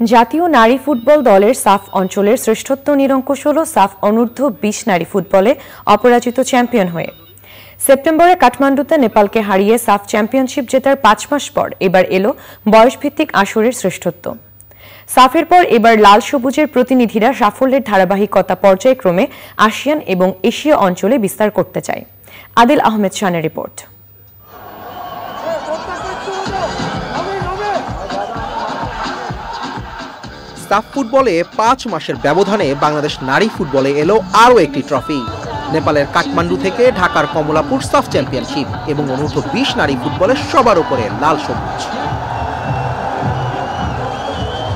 জাতীয় নারী ফুটবল দলের সাফ অঞ্চলের শ্রেষ্ঠত্ব নিরঙ্কুশ হল সাফ অনূর্ধ্ব ২০ নারী ফুটবলে অপরাজিত চ্যাম্পিয়ন হয়ে। সেপ্টেম্বরে কাঠমান্ডুতে নেপালকে হারিয়ে সাফ চ্যাম্পিয়নশিপ জেতার ৫ মাস পর এবার এলো বয়সভিত্তিক আসরের শ্রেষ্ঠত্ব। সাফের পর এবার লাল সবুজের প্রতিনিধিরা সাফল্যের ধারাবাহিকতা পর্যায়ক্রমে আসিয়ান এবং এশীয় অঞ্চলে বিস্তার করতে চায়। আদিল আহমেদ শানের রিপোর্ট। সাফ ফুটবলে ৫ মাসের ব্যবধানে বাংলাদেশ নারী ফুটবলে এলো আরও একটি ট্রফি। নেপালের কাঠমান্ডু থেকে ঢাকার কমলাপুর সাফ চ্যাম্পিয়নশিপ এবং অনূর্ধ্ব ২০ নারী ফুটবলের সবার উপরে লাল সবুজ।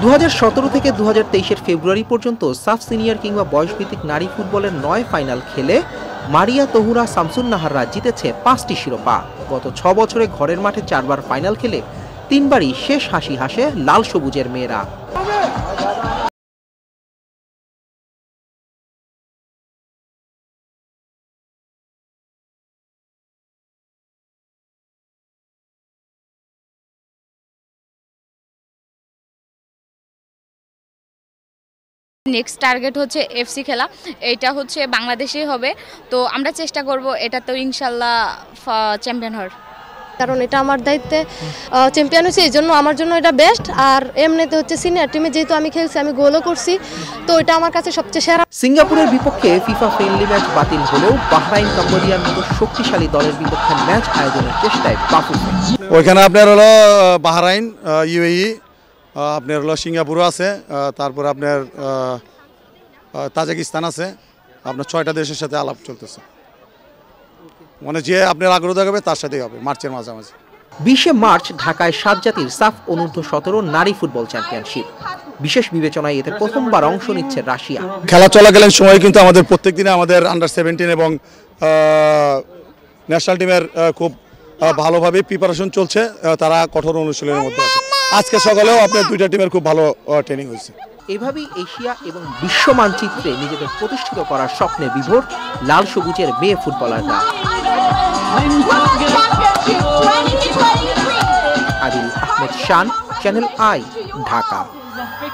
২০১৭ থেকে ২০২৩-এর ফেব্রুয়ারি পর্যন্ত সাফ সিনিয়র কিংবা বয়সভিত্তিক নারী ফুটবলের ৯ ফাইনাল খেলে মারিয়া তহুরা শামসুন্নাহাররা জিতেছে ৫টি শিরোপা। গত ৬ বছরে ঘরের মাঠে ৪বার ফাইনাল খেলে ৩বারই শেষ হাসি হাসে লাল সবুজের মেয়েরা। নেক্সট টার্গেট হচ্ছে এফসি খেলা, এটা হচ্ছে বাংলাদেশেই হবে, তো আমরা চেষ্টা করব এটা তো ইনশাল্লাহ চ্যাম্পিয়ন হওয়ার, কারণ এটা আমার দায়িত্বে চ্যাম্পিয়ন হয়েছে, এই জন্য আমার জন্য এটা বেস্ট। আর এমনিতে হচ্ছে সিনিয়র টিমে যেহেতু আমি খেলছি, আমি গোলও করছি, তো এটা আমার কাছে সবচেয়ে সেরা। সিঙ্গাপুরের বিপক্ষে ফিফা ফ্রেন্ডলি ম্যাচ বাতিল হলেও বাহরাইন কম্বোডিয়ার মতো শক্তিশালী দলের বিপক্ষে ম্যাচ আয়োজনের চেষ্টায় বাফুফে। ওইখানে আপনার হলো বাহরাইন, ইউএই, আপনার হলো সিঙ্গাপুরও আছে, তারপর আপনার তাজিকিস্তান আছে, আপনার 6টা দেশের সাথে আলাপ চলতেছে। মানে যে আপনার আগ্রহ দেখাবে তার সাথেই হবে মার্চের মাঝামাঝি। 20শে মার্চ ঢাকায় 7 জাতির সাফ অনূর্ধ্ব 17 নারী ফুটবল চ্যাম্পিয়নশিপ। বিশেষ বিবেচনায় এতে প্রথমবার অংশ নিচ্ছে রাশিয়া। খেলা চলাকালীন সময় কিন্তু আমাদের প্রত্যেক দিনে আমাদের আন্ডার-17 এবং ন্যাশনাল টিমের খুব ভালোভাবে প্রিপারেশন চলছে, তারা কঠোর অনুশীলনের মধ্যে আছে। আজকে সকালেও আপনার 2টা টিমের খুব ভালো ট্রেনিং হয়েছে। এভাবেই এশিয়া এবং বিশ্ব মানচিত্রে নিজেদের প্রতিষ্ঠিত করার স্বপ্নে বিভোর লাল সবুজের মেয়ে ফুটবলাররা। আদিল আহমেদ শান, চ্যানেল আই, ঢাকা।